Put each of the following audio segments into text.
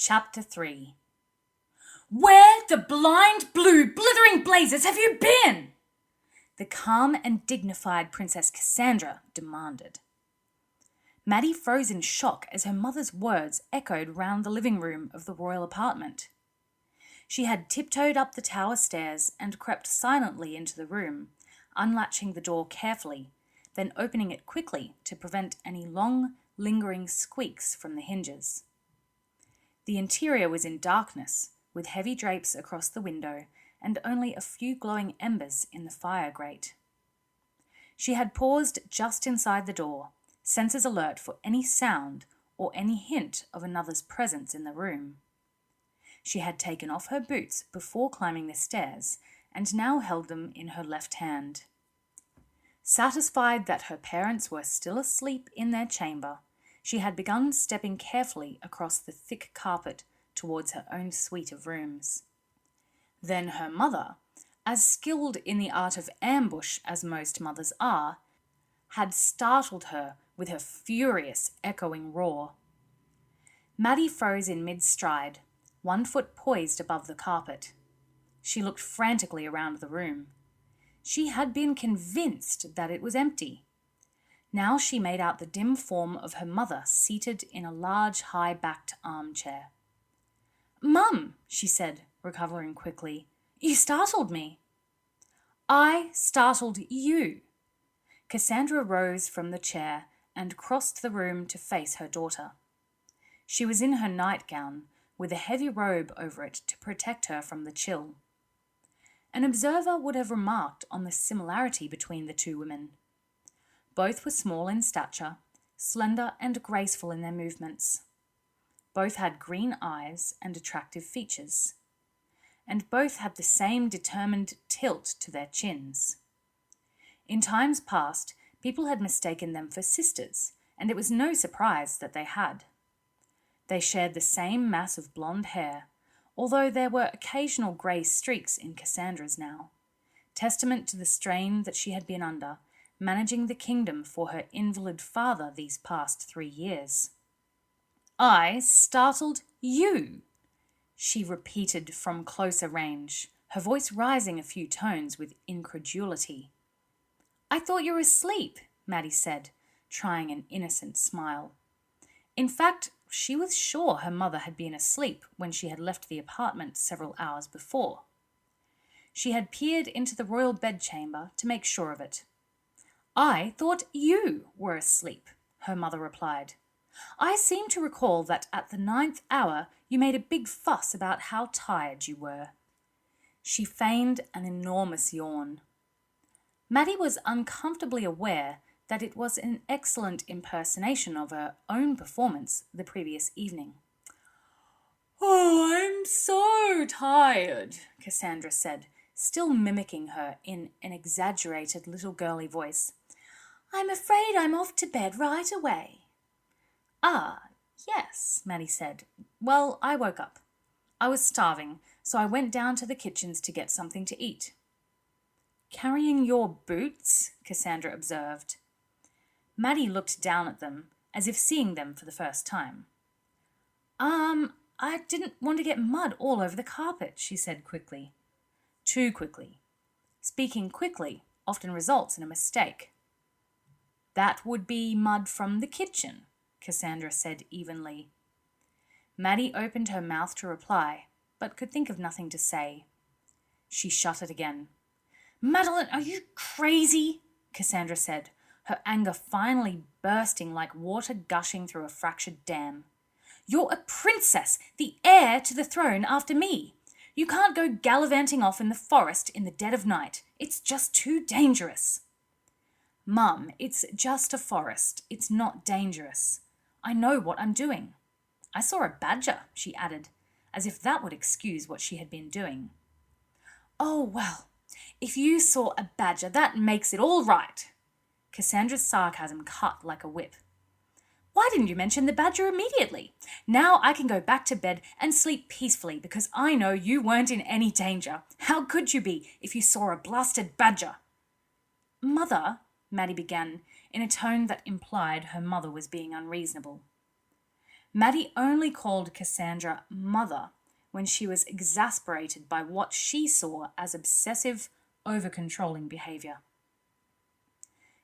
Chapter 3. Where the blind blue blithering blazes have you been? The calm and dignified Princess Cassandra demanded. Maddie froze in shock as her mother's words echoed round the living room of the royal apartment. She had tiptoed up the tower stairs and crept silently into the room, unlatching the door carefully, then opening it quickly to prevent any long, lingering squeaks from the hinges. The interior was in darkness, with heavy drapes across the window and only a few glowing embers in the fire grate. She had paused just inside the door, senses alert for any sound or any hint of another's presence in the room. She had taken off her boots before climbing the stairs and now held them in her left hand. Satisfied that her parents were still asleep in their chamber, she had begun stepping carefully across the thick carpet towards her own suite of rooms. Then her mother, as skilled in the art of ambush as most mothers are, had startled her with her furious, echoing roar. Maddie froze in mid-stride, one foot poised above the carpet. She looked frantically around the room. She had been convinced that it was empty. Now she made out the dim form of her mother seated in a large, high-backed armchair. "Mum," she said, recovering quickly, "you startled me." "I startled you." Cassandra rose from the chair and crossed the room to face her daughter. She was in her nightgown, with a heavy robe over it to protect her from the chill. An observer would have remarked on the similarity between the two women. Both were small in stature, slender and graceful in their movements. Both had green eyes and attractive features. And both had the same determined tilt to their chins. In times past, people had mistaken them for sisters, and it was no surprise that they had. They shared the same mass of blonde hair, although there were occasional grey streaks in Cassandra's now, testament to the strain that she had been under, managing the kingdom for her invalid father these past 3 years. "I startled you," she repeated from closer range, her voice rising a few tones with incredulity. "I thought you were asleep," Maddie said, trying an innocent smile. In fact, she was sure her mother had been asleep when she had left the apartment several hours before. She had peered into the royal bedchamber to make sure of it. "I thought you were asleep," her mother replied. "I seem to recall that at the 9th hour you made a big fuss about how tired you were." She feigned an enormous yawn. Maddie was uncomfortably aware that it was an excellent impersonation of her own performance the previous evening. "Oh, I'm so tired," Cassandra said, still mimicking her in an exaggerated little girly voice. "I'm afraid I'm off to bed right away." "Ah, yes," Maddie said. "Well, I woke up. I was starving, so I went down to the kitchens to get something to eat." "Carrying your boots?" Cassandra observed. Maddie looked down at them, as if seeing them for the first time. I didn't want to get mud all over the carpet," she said quickly. Too quickly. Speaking quickly often results in a mistake. "That would be mud from the kitchen," Cassandra said evenly. Maddie opened her mouth to reply, but could think of nothing to say. She shut it again. "Madeline, are you crazy?" Cassandra said, her anger finally bursting like water gushing through a fractured dam. "You're a princess, the heir to the throne after me. You can't go gallivanting off in the forest in the dead of night. It's just too dangerous." "Mum, it's just a forest. It's not dangerous. I know what I'm doing. I saw a badger," she added, as if that would excuse what she had been doing. "Oh, well, if you saw a badger, that makes it all right." Cassandra's sarcasm cut like a whip. "Why didn't you mention the badger immediately? Now I can go back to bed and sleep peacefully because I know you weren't in any danger. How could you be if you saw a blasted badger?" "Mother," Maddie began, in a tone that implied her mother was being unreasonable. Maddie only called Cassandra mother when she was exasperated by what she saw as obsessive, over-controlling behaviour.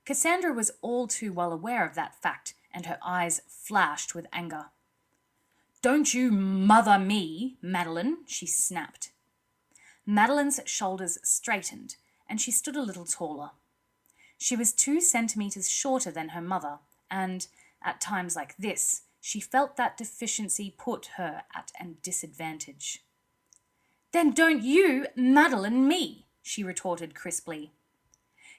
Cassandra was all too well aware of that fact, and her eyes flashed with anger. "Don't you mother me, Madeline," she snapped. Madeline's shoulders straightened, and she stood a little taller. She was 2 centimetres shorter than her mother, and, at times like this, she felt that deficiency put her at a disadvantage. "Then don't you Madeline me," she retorted crisply.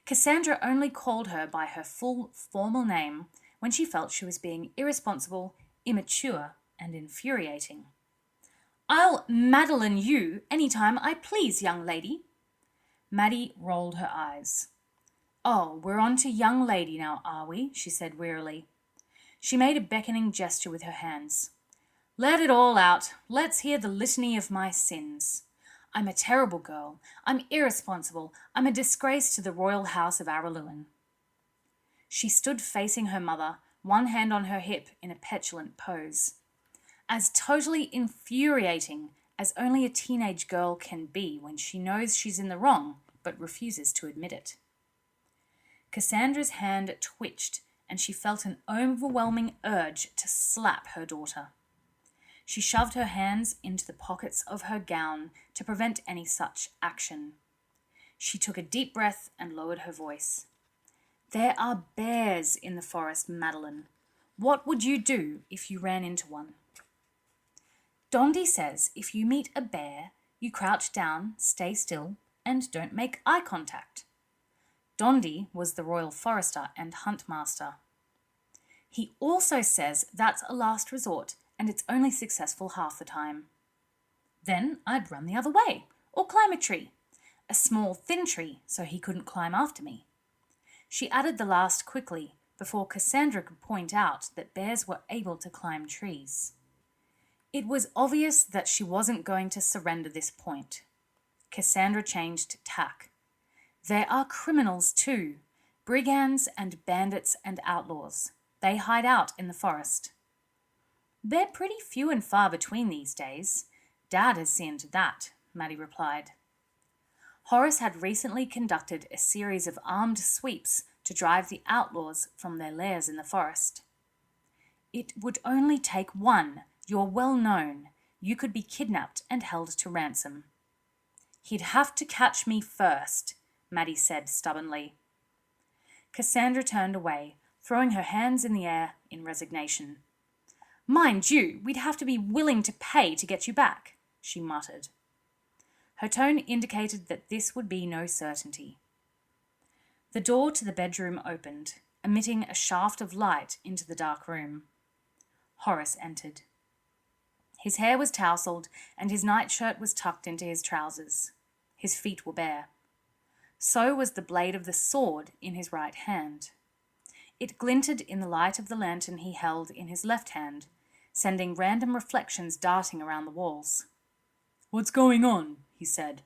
Cassandra only called her by her full formal name when she felt she was being irresponsible, immature, and infuriating. "I'll Madeline you any time I please, young lady." Maddie rolled her eyes. "Oh, we're on to young lady now, are we?" she said wearily. She made a beckoning gesture with her hands. "Let it all out. Let's hear the litany of my sins. I'm a terrible girl. I'm irresponsible. I'm a disgrace to the royal house of Araluen." She stood facing her mother, one hand on her hip in a petulant pose. As totally infuriating as only a teenage girl can be when she knows she's in the wrong but refuses to admit it. Cassandra's hand twitched, and she felt an overwhelming urge to slap her daughter. She shoved her hands into the pockets of her gown to prevent any such action. She took a deep breath and lowered her voice. "There are bears in the forest, Madeline. What would you do if you ran into one?" "Dondi says if you meet a bear, you crouch down, stay still, and don't make eye contact." Dondi was the royal forester and hunt master. "He also says that's a last resort, and it's only successful half the time." "Then I'd run the other way, or climb a tree. A small, thin tree, so he couldn't climb after me." She added the last quickly, before Cassandra could point out that bears were able to climb trees. It was obvious that she wasn't going to surrender this point. Cassandra changed tack. "There are criminals too, brigands and bandits and outlaws. They hide out in the forest." "They're pretty few and far between these days. Dad has seen to that," Maddie replied. Horace had recently conducted a series of armed sweeps to drive the outlaws from their lairs in the forest. "It would only take one. You're well known. You could be kidnapped and held to ransom." "He'd have to catch me first," Maddie said stubbornly. Cassandra turned away, throwing her hands in the air in resignation. "Mind you, we'd have to be willing to pay to get you back," she muttered. Her tone indicated that this would be no certainty. The door to the bedroom opened, emitting a shaft of light into the dark room. Horace entered. His hair was tousled, and his nightshirt was tucked into his trousers. His feet were bare. So was the blade of the sword in his right hand. It glinted in the light of the lantern he held in his left hand, sending random reflections darting around the walls. "What's going on?" he said.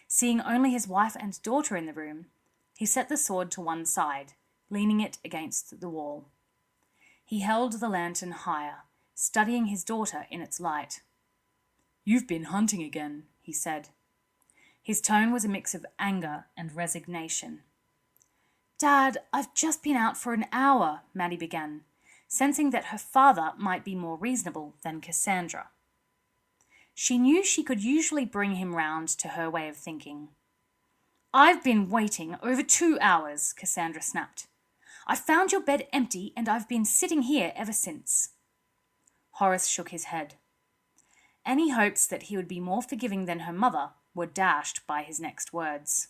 Seeing only his wife and daughter in the room, he set the sword to one side, leaning it against the wall. He held the lantern higher, studying his daughter in its light. "You've been hunting again," he said. His tone was a mix of anger and resignation. "Dad, I've just been out for an hour," Maddie began, sensing that her father might be more reasonable than Cassandra. She knew she could usually bring him round to her way of thinking. "I've been waiting over 2 hours," Cassandra snapped. "I found your bed empty, and I've been sitting here ever since." Horace shook his head. Any hopes that he would be more forgiving than her mother were dashed by his next words.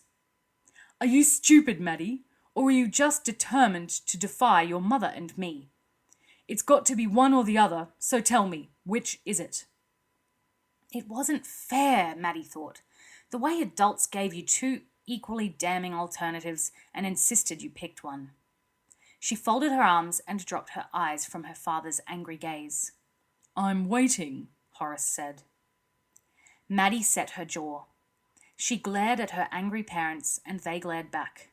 "Are you stupid, Maddie? Or are you just determined to defy your mother and me? It's got to be one or the other, so tell me, which is it?" It wasn't fair, Maddie thought, the way adults gave you 2 equally damning alternatives and insisted you picked one. She folded her arms and dropped her eyes from her father's angry gaze. "I'm waiting," Horace said. Maddie set her jaw. She glared at her angry parents, and they glared back.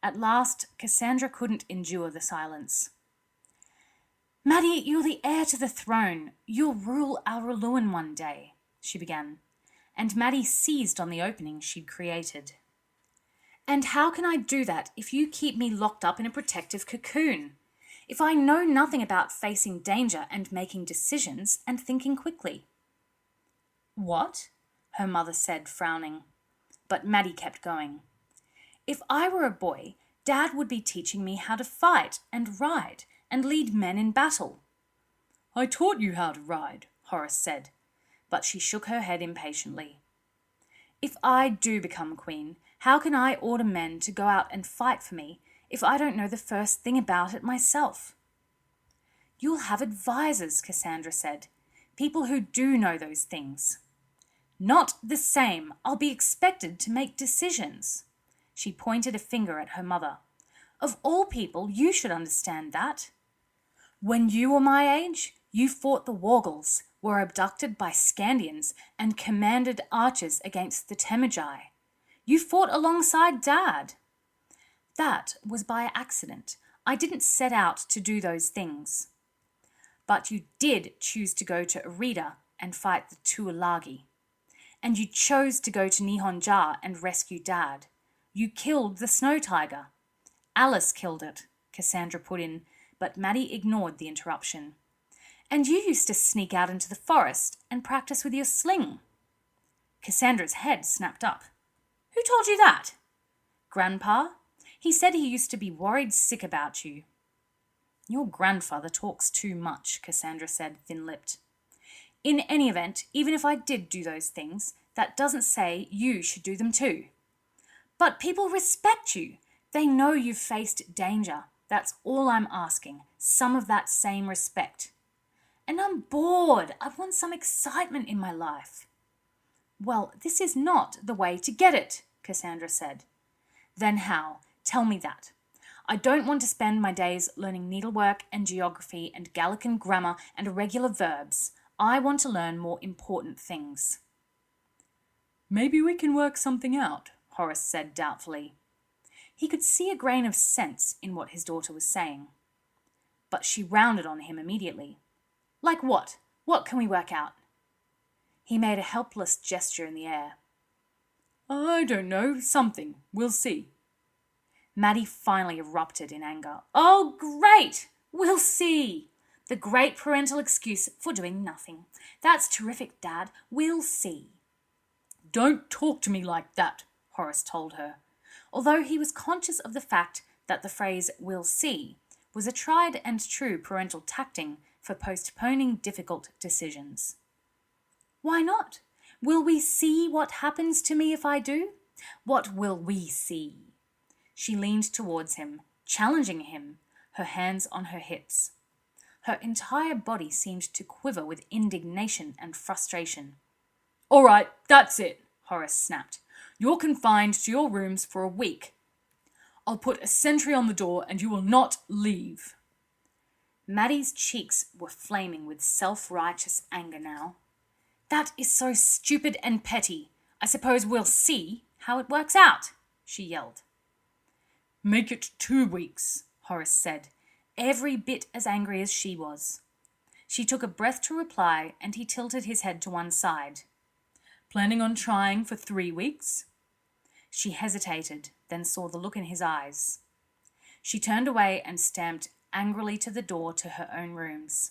At last, Cassandra couldn't endure the silence. Maddie, you're the heir to the throne. You'll rule Alraluan one day, she began, and Maddie seized on the opening she'd created. And how can I do that if you keep me locked up in a protective cocoon? If I know nothing about facing danger and making decisions and thinking quickly? What? Her mother said, frowning. But Maddie kept going. If I were a boy, Dad would be teaching me how to fight and ride and lead men in battle. I taught you how to ride, Horace said, but she shook her head impatiently. If I do become queen, how can I order men to go out and fight for me if I don't know the first thing about it myself? You'll have advisors, Cassandra said, people who do know those things. Not the same. I'll be expected to make decisions. She pointed a finger at her mother. Of all people, you should understand that. When you were my age, you fought the Wargles, were abducted by Scandians, and commanded archers against the Temujai. You fought alongside Dad. That was by accident. I didn't set out to do those things. But you did choose to go to Arida and fight the Tuolagi. And you chose to go to Nihonja and rescue Dad. You killed the snow tiger. Alice killed it, Cassandra put in, but Maddie ignored the interruption. And you used to sneak out into the forest and practice with your sling. Cassandra's head snapped up. Who told you that? Grandpa? He said he used to be worried sick about you. Your grandfather talks too much, Cassandra said, thin-lipped. In any event, even if I did do those things, that doesn't say you should do them too. But people respect you. They know you've faced danger. That's all I'm asking, some of that same respect. And I'm bored. I want some excitement in my life. Well, this is not the way to get it, Cassandra said. Then how? Tell me that. I don't want to spend my days learning needlework and geography and Gallican grammar and irregular verbs. I want to learn more important things. Maybe we can work something out, Horace said doubtfully. He could see a grain of sense in what his daughter was saying. But she rounded on him immediately. Like what? What can we work out? He made a helpless gesture in the air. I don't know, something. We'll see. Maddie finally erupted in anger. Oh, great! We'll see! The great parental excuse for doing nothing. That's terrific, Dad. We'll see. Don't talk to me like that, Horace told her, although he was conscious of the fact that the phrase we'll see was a tried and true parental tactic for postponing difficult decisions. Why not? Will we see what happens to me if I do? What will we see? She leaned towards him, challenging him, her hands on her hips. Her entire body seemed to quiver with indignation and frustration. All right, that's it, Horace snapped. You're confined to your rooms for a week. I'll put a sentry on the door and you will not leave. Maddie's cheeks were flaming with self-righteous anger now. That is so stupid and petty. I suppose we'll see how it works out, she yelled. Make it 2 weeks, Horace said, every bit as angry as she was. She took a breath to reply, and he tilted his head to one side. Planning on trying for 3 weeks? She hesitated, then saw the look in his eyes. She turned away and stamped angrily to the door to her own rooms.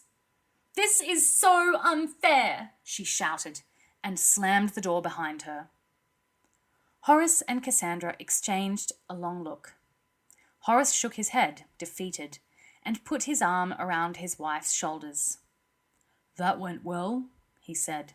This is so unfair, she shouted, and slammed the door behind her. Horace and Cassandra exchanged a long look. Horace shook his head, defeated, and put his arm around his wife's shoulders. That went well, he said.